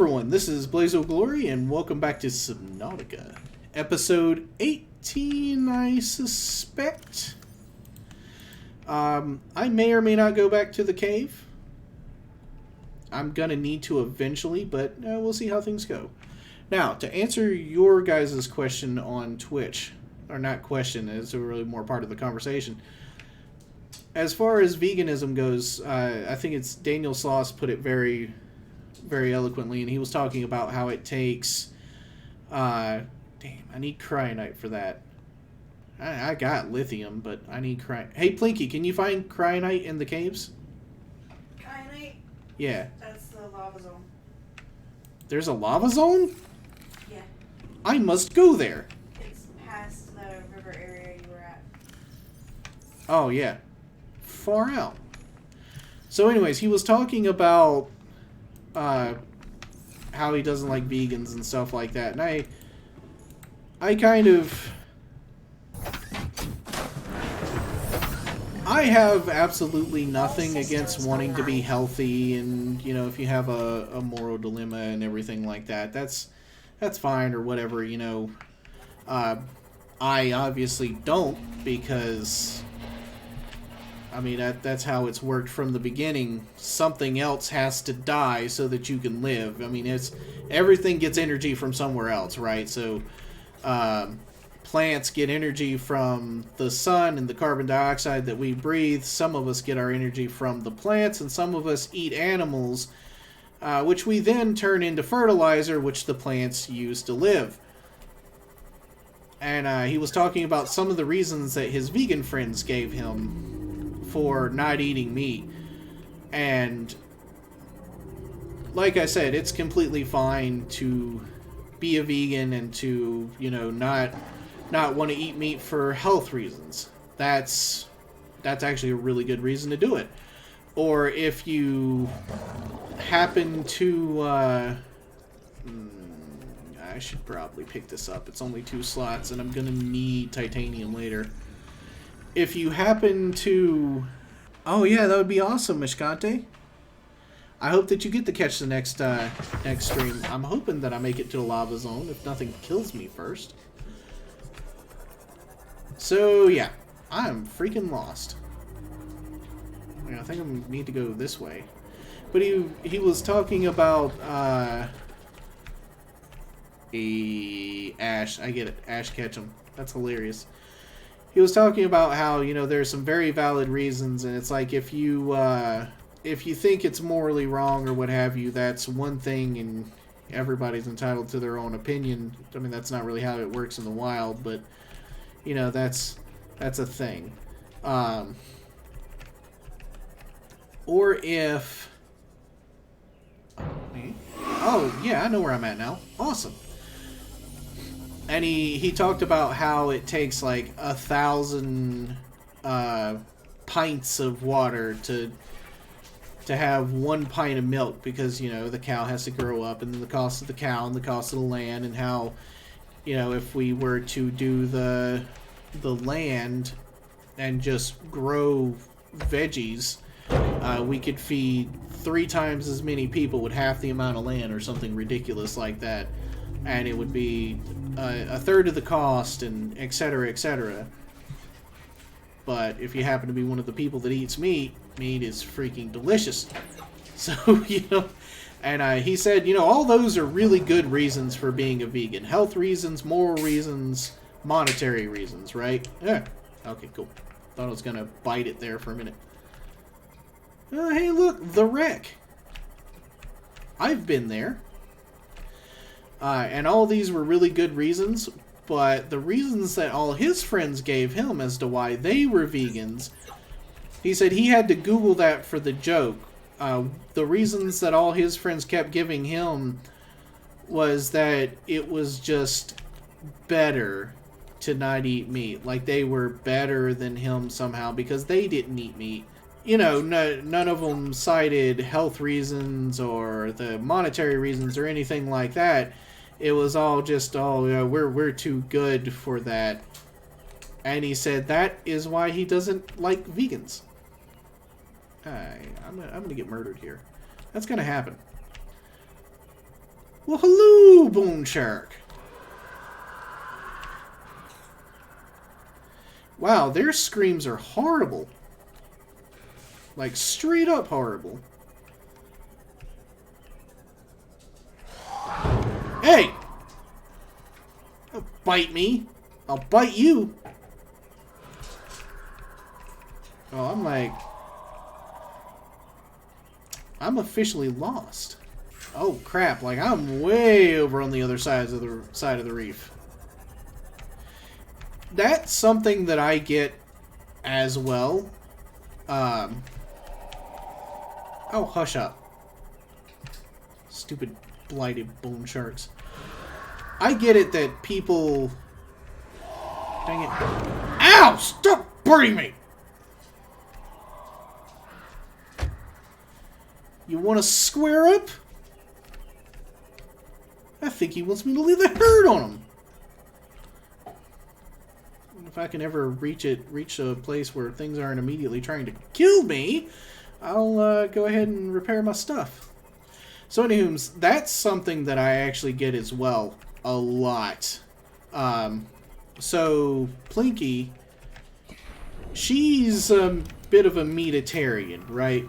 Everyone, this is Blaze of Glory, and welcome back to Subnautica. Episode 18, I suspect. I may or may not go back to the cave. I'm gonna need to eventually, but we'll see how things go. Now, to answer your guys' question on Twitch, or not question, it's really more part of the conversation. As far as veganism goes, I think it's Daniel Sloss put it very eloquently, and he was talking about how it takes damn, I need cryonite for that. I got lithium, but I need cryonite. Hey Plinky, can you find cryonite in the caves? Cyanite? Yeah. That's the lava zone. There's a lava zone? Yeah. I must go there. It's past the river area you were at. Oh yeah. Far out. So anyways, he was talking about how he doesn't like vegans and stuff like that, and I have absolutely nothing against wanting to be healthy, and you know, if you have a moral dilemma and everything like that, that's fine or whatever, you know. I obviously don't, because I mean, that's how it's worked from the beginning. Something else has to die so that you can live. I mean, everything gets energy from somewhere else, right? So, plants get energy from the sun and the carbon dioxide that we breathe. Some of us get our energy from the plants, and some of us eat animals, which we then turn into fertilizer, which the plants use to live. And he was talking about some of the reasons that his vegan friends gave him for not eating meat, and like I said, it's completely fine to be a vegan and to, you know, not want to eat meat for health reasons. That's actually a really good reason to do it. Or if you happen to I should probably pick this up. It's only 2 slots and I'm gonna need titanium later. If you happen to... Oh yeah, that would be awesome, Mishkante. I hope that you get to catch the next stream. I'm hoping that I make it to the lava zone, if nothing kills me first. So yeah, I'm freaking lost. I think I need to go this way. But he was talking about... Ash. I get it. Ash Ketchum. That's hilarious. He was talking about how, you know, there's some very valid reasons, and it's like if you think it's morally wrong or what have you, that's one thing, and everybody's entitled to their own opinion. I mean, that's not really how it works in the wild, but you know, that's a thing. Or if oh yeah, I know where I'm at now. Awesome. And he talked about how it takes like 1,000 pints of water to have 1 pint of milk, because, you know, the cow has to grow up, and then the cost of the cow and the cost of the land, and how, you know, if we were to do the land and just grow veggies, we could feed 3 times as many people with half the amount of land, or something ridiculous like that. And it would be a third of the cost, and etc., etc. But if you happen to be one of the people that eats meat, meat is freaking delicious. So, you know, and he said, you know, all those are really good reasons for being a vegan. Health reasons, moral reasons, monetary reasons, right? Yeah. Okay, cool. Thought I was going to bite it there for a minute. Hey, look, the wreck. I've been there. And all these were really good reasons, but the reasons that all his friends gave him as to why they were vegans, he said he had to Google that for the joke. The reasons that all his friends kept giving him was that it was just better to not eat meat. Like, they were better than him somehow because they didn't eat meat. You know, none of them cited health reasons or the monetary reasons or anything like that. It was all just, oh, yeah, we're too good for that. And he said that is why he doesn't like vegans. I'm gonna get murdered here. That's gonna happen. Well, hello, Bone Shark. Wow, their screams are horrible. Like, straight up horrible. Hey! Don't bite me. I'll bite you. Oh, I'm like... I'm officially lost. Oh, crap. Like, I'm way over on the other side of the reef. That's something that I get as well. Oh, hush up. Stupid blighted bone sharks. I get it that people... Dang it. Ow! Stop biting me! You want to square up? I think he wants me to leave the herd on him. If I can ever reach a place where things aren't immediately trying to kill me, I'll go ahead and repair my stuff. So, anywho, that's something that I actually get as well a lot. So Plinky, she's a bit of a meatitarian, right?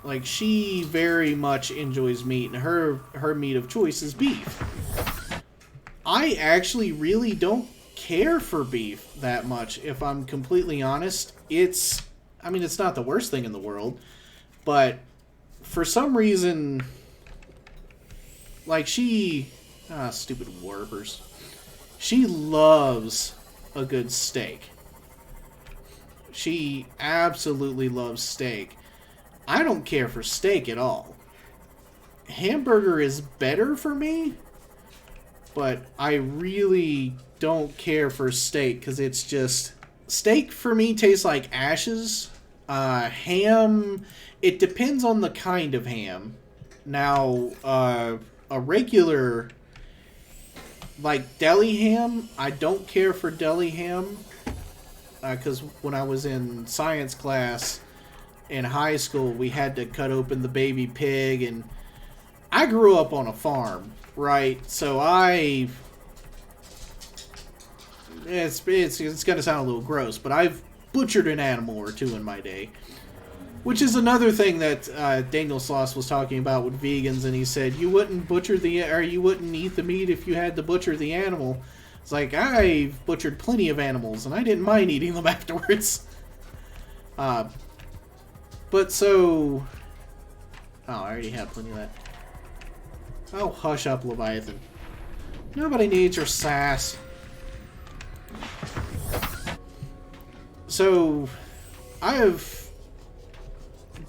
Like, she very much enjoys meat, and her meat of choice is beef. I actually really don't care for beef that much, if I'm completely honest. I mean, it's not the worst thing in the world, but for some reason, like, stupid warpers. She loves a good steak. She absolutely loves steak. I don't care for steak at all. Hamburger is better for me, but I really don't care for steak because it's just... Steak for me tastes like ashes. Ham, it depends on the kind of ham. Now, a regular, like deli ham, I don't care for deli ham. Because when I was in science class in high school, we had to cut open the baby pig, and I grew up on a farm, right? So it's gonna sound a little gross, but I've butchered an animal or two in my day. Which is another thing that Daniel Sloss was talking about with vegans, and he said you wouldn't you wouldn't eat the meat if you had to butcher the animal. It's like, I've butchered plenty of animals, and I didn't mind eating them afterwards. But so... Oh, I already have plenty of that. Oh, hush up, Leviathan. Nobody needs your sass. So, I have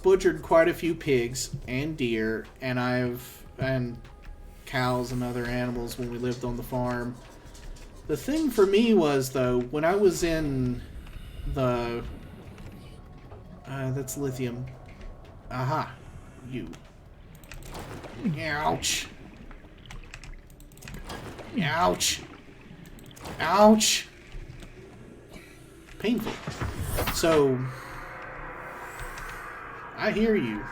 butchered quite a few pigs and deer, and cows and other animals when we lived on the farm. The thing for me was, though, when I was in the... that's lithium. Aha. You. Ouch. Ouch. Ouch. Painful. So, I hear you.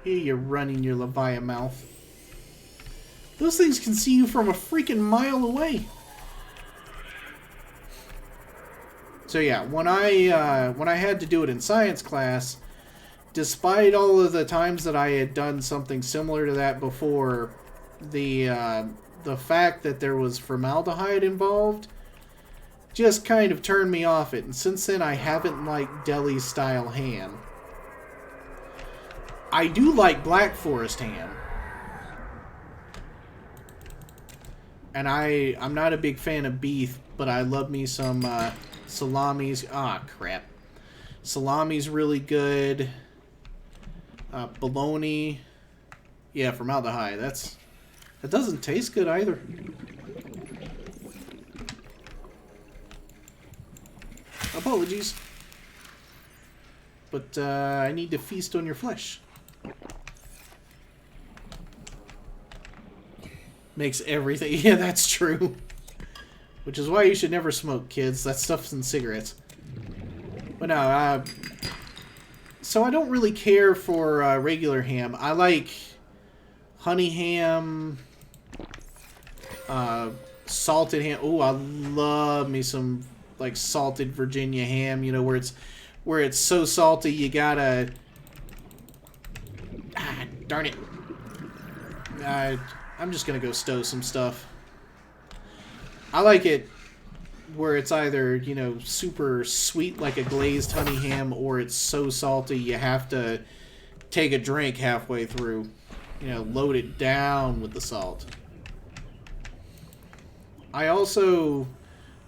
Hear you running your Leviathan mouth. Those things can see you from a freaking mile away. So yeah, when I had to do it in science class, despite all of the times that I had done something similar to that before, the fact that there was formaldehyde involved just kind of turned me off it. And since then, I haven't liked deli style ham. I do like Black Forest ham. And I'm not a big fan of beef, but I love me some salamis. Ah, crap. Salami's really good. Bologna. Yeah, formaldehyde. That doesn't taste good either. Apologies. But I need to feast on your flesh. Makes everything... Yeah, that's true. Which is why you should never smoke, kids. That stuff's in cigarettes. But no, so I don't really care for regular ham. I like honey ham, salted ham. Oh, I love me some like salted Virginia ham. You know, where it's so salty you gotta. Ah, darn it. I'm just gonna go stow some stuff. I like it where it's either, you know, super sweet like a glazed honey ham, or it's so salty you have to take a drink halfway through. You know, load it down with the salt. I also,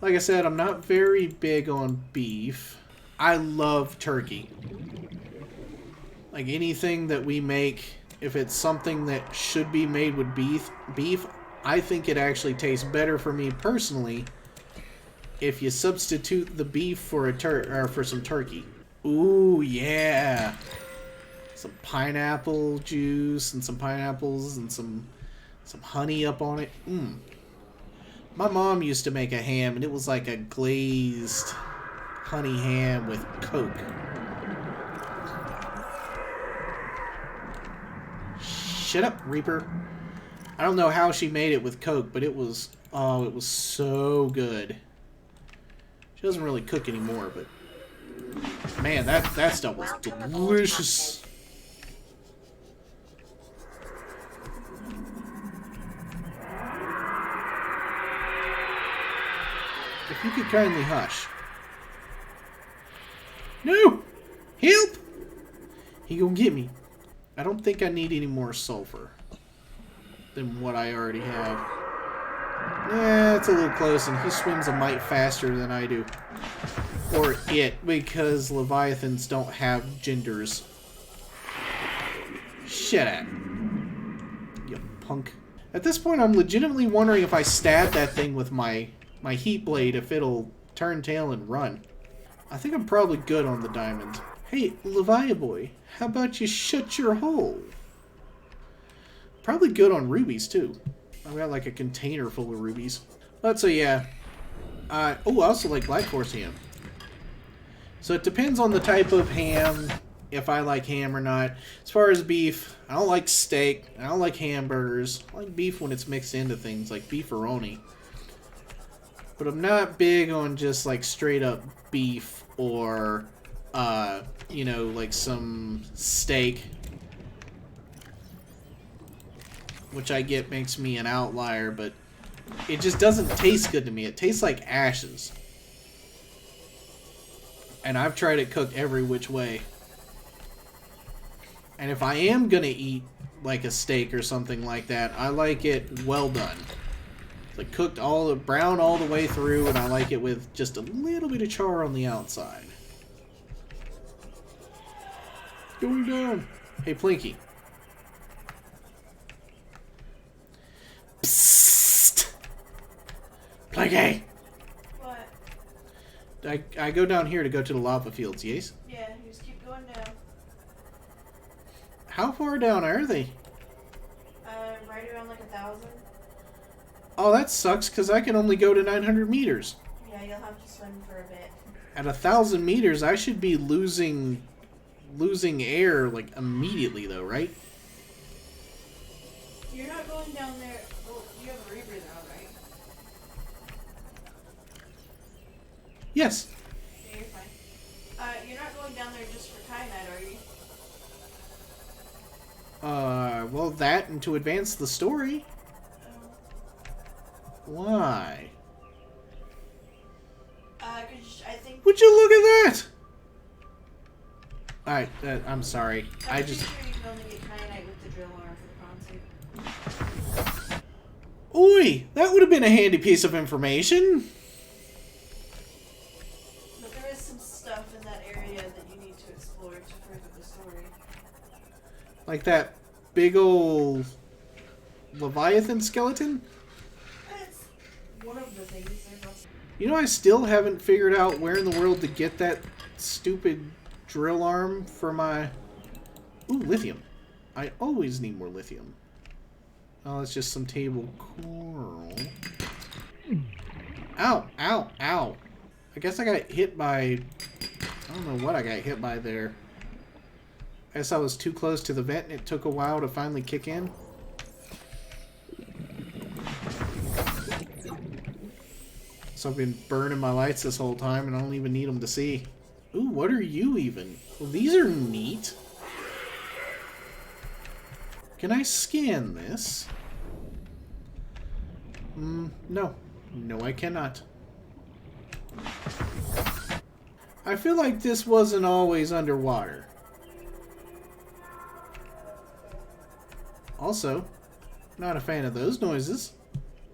like I said, I'm not very big on beef. I love turkey. Like anything that we make, if it's something that should be made with beef, I think it actually tastes better for me personally if you substitute the beef for for some turkey. Ooh, yeah. Some pineapple juice and some pineapples and some honey up on it. Mmm. My mom used to make a ham, and it was like a glazed honey ham with Coke. Shut up, Reaper. I don't know how she made it with Coke, but it was, oh, it was so good. She doesn't really cook anymore, but man, that stuff was delicious. If you could kindly hush. No! Help! He gonna get me. I don't think I need any more sulfur than what I already have. Yeah, it's a little close, and he swims a mite faster than I do. Or it, because Leviathans don't have genders. Shut up. You punk. At this point, I'm legitimately wondering if I stab that thing with my heat blade, if it'll turn tail and run. I think I'm probably good on the diamond. Hey, Levi boy, how about you shut your hole? Probably good on rubies, too. I've got like a container full of rubies. But so yeah. Oh, I also like black forest ham. So it depends on the type of ham, if I like ham or not. As far as beef, I don't like steak. I don't like hamburgers. I like beef when it's mixed into things, like beefaroni. But I'm not big on just like straight up beef or, you know, like some steak. Which I get makes me an outlier, but it just doesn't taste good to me. It tastes like ashes. And I've tried it cooked every which way. And if I am gonna eat like a steak or something like that, I like it well done. Like cooked brown all the way through, and I like it with just a little bit of char on the outside. Going down. Hey, Plinky. Psst. Plinky. What? I go down here to go to the lava fields, yes? Yeah, you just keep going down. How far down are they? Right around like 1,000. Oh, that sucks, because I can only go to 900 meters. Yeah, you'll have to swim for a bit. At 1,000 meters, I should be losing air, like, immediately, though, right? You're not going down there. Well, you have a rebreather on, right? Yes. Yeah, you're fine. You're not going down there just for kyanite, are you? Well, that and to advance the story. Why? 'Cause I think... Would you look at that? Alright, I'm sorry. I'm pretty sure you can only get kyanite with the drill arm for the bronze suit. Oi! That would have been a handy piece of information. But there is some stuff in that area that you need to explore to further the story. Like that big ol' Leviathan skeleton? That's one of the things there's also... You know, I still haven't figured out where in the world to get that stupid drill arm for my... Ooh, lithium. I always need more lithium. Oh, it's just some table coral. Ow, ow, ow. I guess I got hit by... I don't know what I got hit by there. I guess I was too close to the vent and it took a while to finally kick in. So I've been burning my lights this whole time and I don't even need them to see. Ooh, what are you even? Well, these are neat. Can I scan this? No. No, I cannot. I feel like this wasn't always underwater. Also, not a fan of those noises.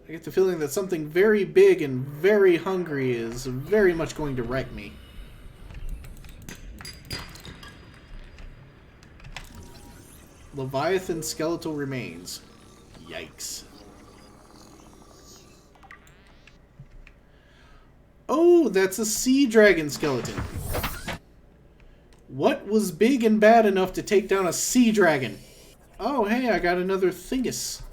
I get the feeling that something very big and very hungry is very much going to wreck me. Leviathan skeletal remains. Yikes. Oh, that's a sea dragon skeleton. What was big and bad enough to take down a sea dragon? Oh, hey, I got another thingus.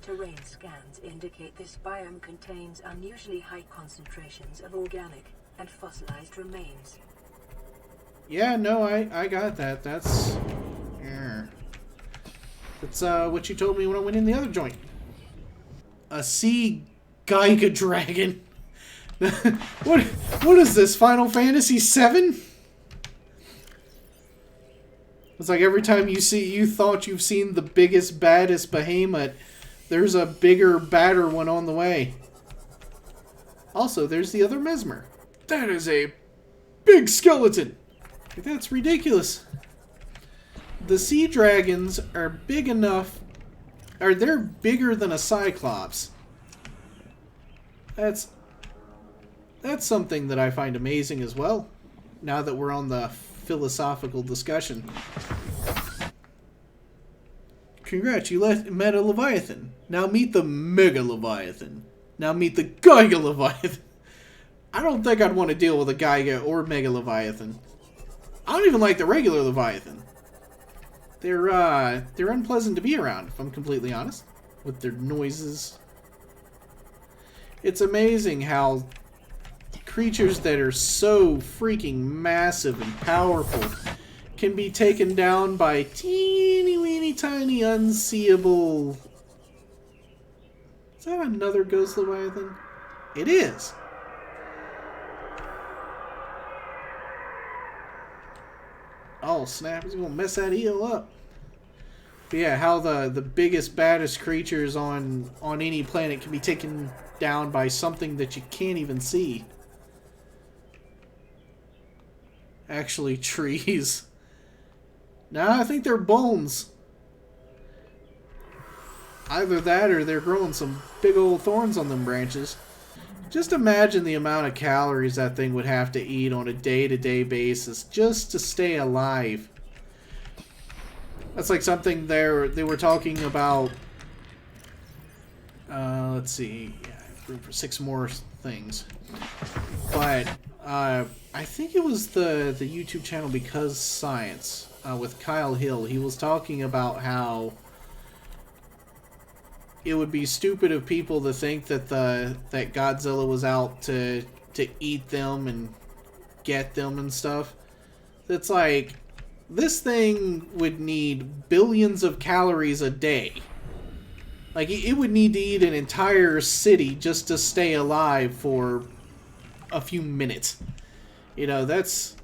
Terrain scans indicate this biome contains unusually high concentrations of organic and fossilized remains. Yeah, no, I got that. That's... yeah. That's what you told me when I went in the other joint. A sea Giga Dragon. What is this, Final Fantasy VII? It's like every time you thought you've seen the biggest, baddest behemoth, there's a bigger, badder one on the way. Also, there's the other Mesmer. That is a big skeleton. That's ridiculous. The sea dragons are big enough, or they're bigger than a cyclops. That's something that I find amazing as well, now that we're on the philosophical discussion. Congrats, you met a Leviathan. Now meet the Mega Leviathan. Now meet the Giga Leviathan. I don't think I'd want to deal with a Giga or Mega Leviathan. I don't even like the regular Leviathan. They're unpleasant to be around, if I'm completely honest, with their noises. It's amazing how creatures that are so freaking massive and powerful can be taken down by teeny weeny tiny unseeable... Is that another ghost Leviathan? It is! Oh snap, he's gonna mess that eel up. But yeah, how the biggest, baddest creatures on any planet can be taken down by something that you can't even see. Actually, trees. Nah, I think they're bones. Either that or they're growing some big old thorns on them branches. Just imagine the amount of calories that thing would have to eat on a day-to-day basis just to stay alive. That's like something they were talking about. Let's see. Yeah, room for 6 more things. But I think it was the YouTube channel Because Science with Kyle Hill. He was talking about how it would be stupid of people to think that that Godzilla was out to eat them and get them and stuff. It's like, this thing would need billions of calories a day. Like, it would need to eat an entire city just to stay alive for a few minutes. You know, that's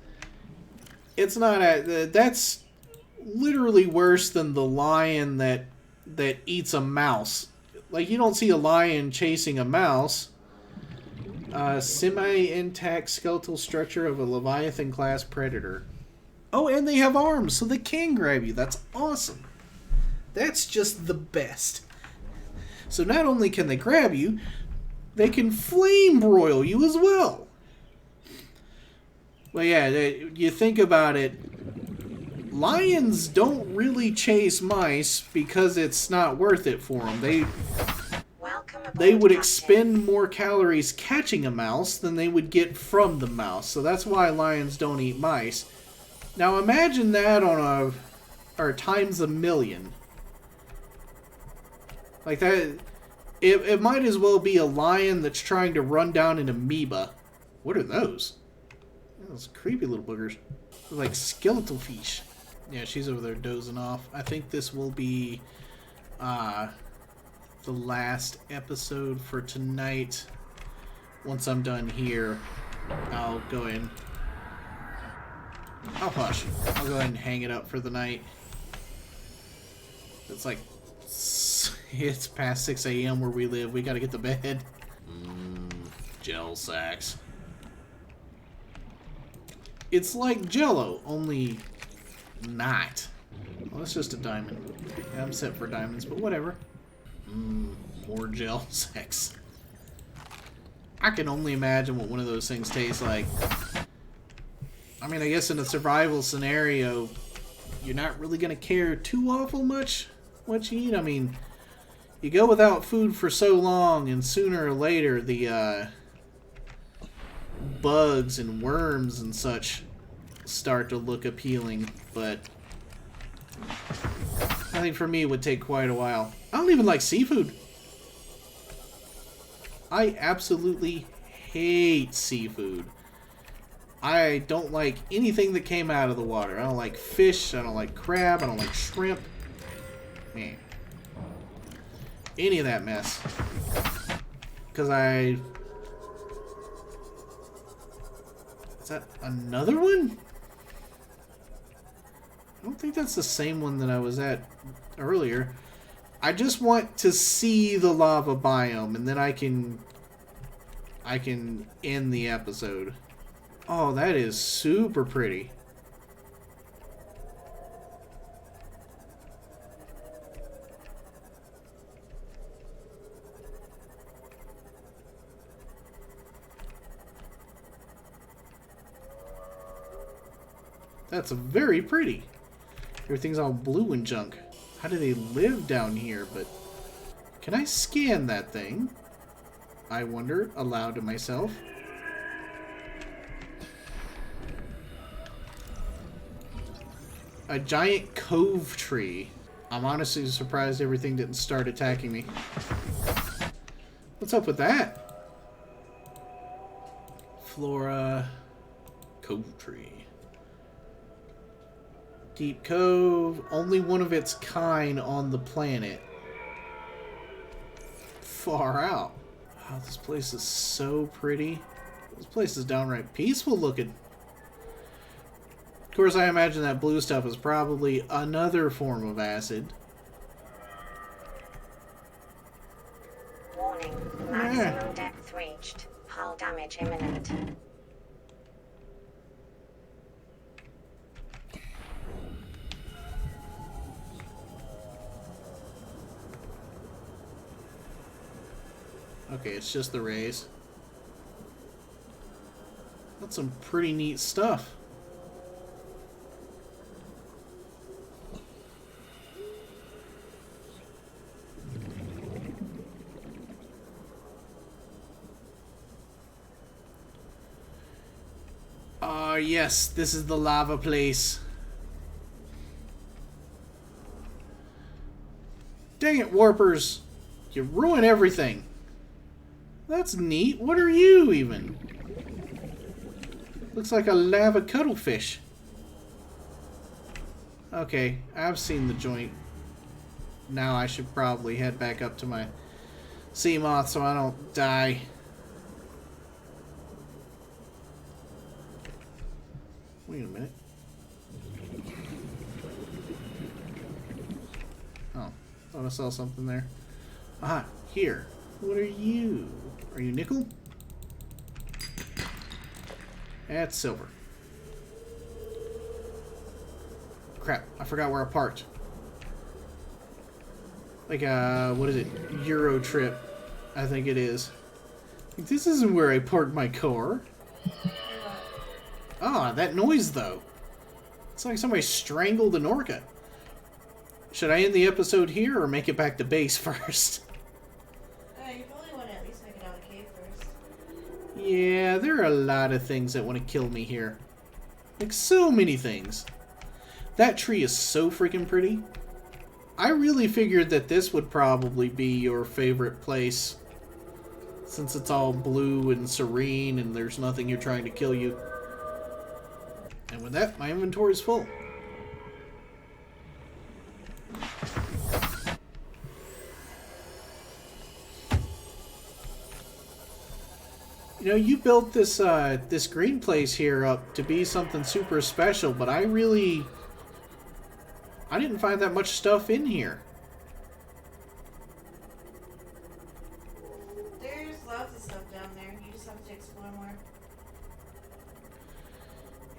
literally worse than the lion that eats a mouse. Like, you don't see a lion chasing a mouse. Semi-intact skeletal structure of a Leviathan-class predator. Oh, and they have arms, so they can grab you. That's awesome. That's just the best. So not only can they grab you, they can flame broil you as well. Well, yeah, you think about it, lions don't really chase mice because it's not worth it for them. They would expend more calories catching a mouse than they would get from the mouse. So that's why lions don't eat mice. Now imagine that on or times 1,000,000. Like that, it might as well be a lion that's trying to run down an amoeba. What are those? Those creepy little boogers. They're like skeletal fish. Yeah, she's over there dozing off. I think this will be the last episode for tonight. Once I'm done here, I'll go in. Oh, hush. I'll go ahead and hang it up for the night. It's like, it's past 6 a.m. where we live. We gotta get to bed. Gel sacks. It's like Jello, only not. Well, that's just a diamond. Yeah, I'm set for diamonds, but whatever. More gel sacks. I can only imagine what one of those things tastes like. I mean, I guess in a survival scenario, you're not really going to care too awful much what you eat. I mean, you go without food for so long, and sooner or later, the bugs and worms and such start to look appealing, but I think for me it would take quite a while. I don't even like seafood. I absolutely hate seafood. I don't like anything that came out of the water. I don't like fish, I don't like crab, I don't like shrimp. Man. Any of that mess. Because Is that another one? I don't think that's the same one that I was at earlier. I just want to see the lava biome, and then I can end the episode. Oh, that is super pretty. That's very pretty. Everything's all blue and junk. How do they live down here? But can I scan that thing? I wonder, aloud to myself. A giant cove tree. I'm honestly surprised everything didn't start attacking me. What's up with that? Flora. Cove tree. Deep cove. Only one of its kind on the planet. Far out. Wow, this place is so pretty. This place is downright peaceful looking. Of course, I imagine that blue stuff is probably another form of acid. Warning, maximum depth reached. Hull damage imminent. Okay, it's just the rays. That's some pretty neat stuff. Yes, this is the lava place. Dang it, warpers. You ruin everything. That's neat. What are you, even? Looks like a lava cuttlefish. Okay, I've seen the joint. Now I should probably head back up to my sea moth so I don't die. Wait a minute. Oh, thought I saw something there. Aha, here. What are you? Are you nickel? That's silver. Crap, I forgot where I parked. Like, what is it? Euro trip, I think it is. This isn't where I parked my car. Ah, that noise, though. It's like somebody strangled an orca. Should I end the episode here or make it back to base first? You probably want to at least make it out of the cave first. Yeah, there are a lot of things that want to kill me here. Like, so many things. That tree is so freaking pretty. I really figured that this would probably be your favorite place, since it's all blue and serene and there's nothing you're trying to kill you. And with that, my inventory is full. You know, you built this this green place here up to be something super special, but I didn't find that much stuff in here. There's lots of stuff down there. You just have to explore more.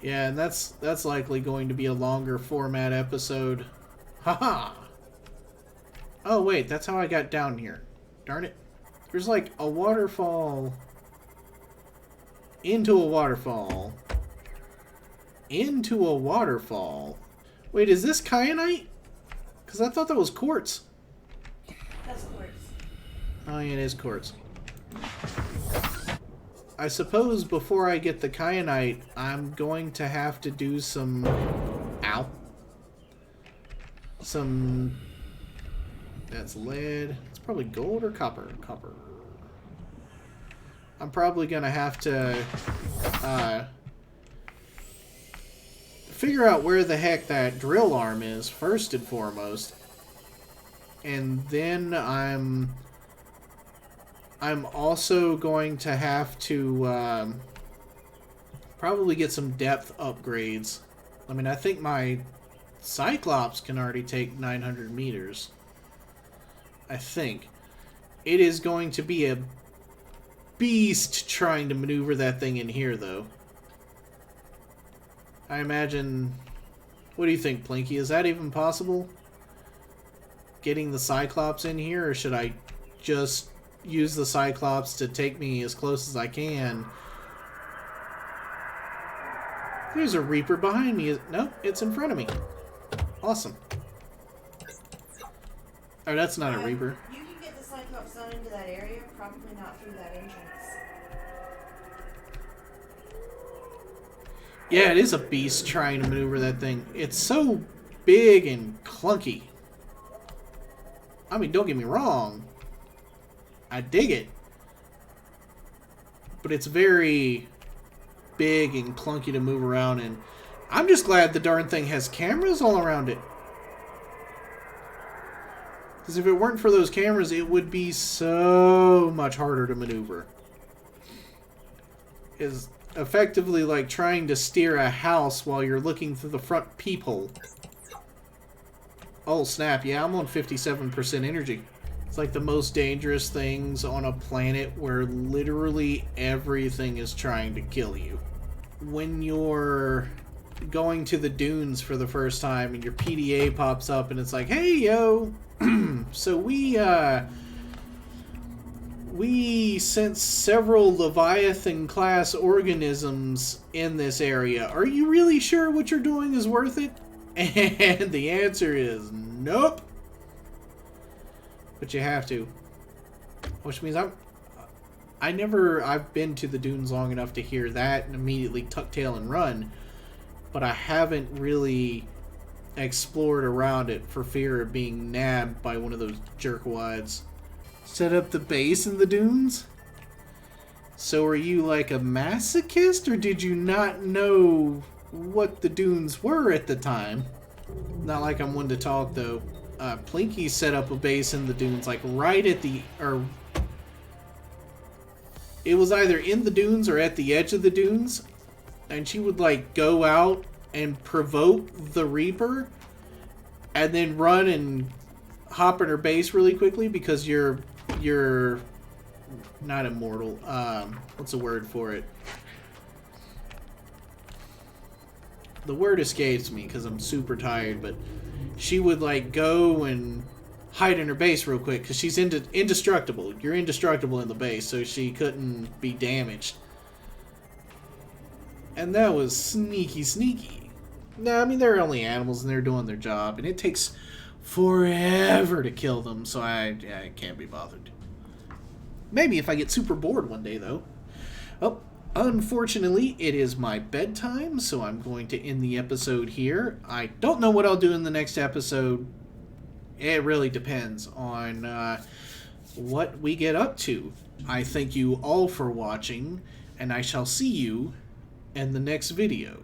Yeah, and that's likely going to be a longer format episode. Haha. Oh wait, that's how I got down here. Darn it. There's like a waterfall into a waterfall. Into a waterfall. Wait, is this kyanite? Because I thought that was quartz. That's quartz. Oh yeah, it is quartz. I suppose before I get the kyanite, I'm going to have to do some... Ow. Some... That's lead. It's probably gold or copper. Copper. I'm probably going to have to figure out where the heck that drill arm is, first and foremost. And then I'm also going to have to probably get some depth upgrades. I mean, I think my Cyclops can already take 900 meters. I think. It is going to be a beast trying to maneuver that thing in here, though. I imagine... What do you think, Plinky? Is that even possible? Getting the Cyclops in here, or should I just use the Cyclops to take me as close as I can? There's a Reaper behind me. Nope, it's in front of me. Awesome. Oh, that's not a Reaper. You can get the Cyclops down into that area, probably not through that entrance. Yeah, it is a beast trying to maneuver that thing. It's so big and clunky. I mean, don't get me wrong. I dig it. But it's very big and clunky to move around in. I'm just glad the darn thing has cameras all around it. Because if it weren't for those cameras, it would be so much harder to maneuver. It's effectively like trying to steer a house while you're looking through the front peephole. Oh snap, yeah, I'm on 57% energy. It's like the most dangerous things on a planet where literally everything is trying to kill you. When you're going to the dunes for the first time and your PDA pops up and it's like, hey yo, so we sense several Leviathan class organisms in this area. Are you really sure what you're doing is worth it? And the answer is nope. But you have to. Which means I've been to the dunes long enough to hear that and immediately tuck tail and run. But I haven't really explored around it for fear of being nabbed by one of those jerkwads. Set up the base in the dunes? So are you like a masochist, or did you not know what the dunes were at the time? Not like I'm one to talk, though. Plinky set up a base in the dunes, like right at the... or it was either in the dunes or at the edge of the dunes. And she would, like, go out and provoke the Reaper and then run and hop in her base really quickly because you're not immortal. What's the word for it? The word escapes me because I'm super tired, but she would like go and hide in her base real quick because she's indestructible. You're indestructible in the base, so she couldn't be damaged. And that was sneaky. No, I mean, they're only animals and they're doing their job, and it takes forever to kill them, so I can't be bothered. Maybe if I get super bored one day, though. Oh, unfortunately, it is my bedtime, so I'm going to end the episode here. I don't know what I'll do in the next episode. It really depends on what we get up to. I thank you all for watching, and I shall see you in the next video.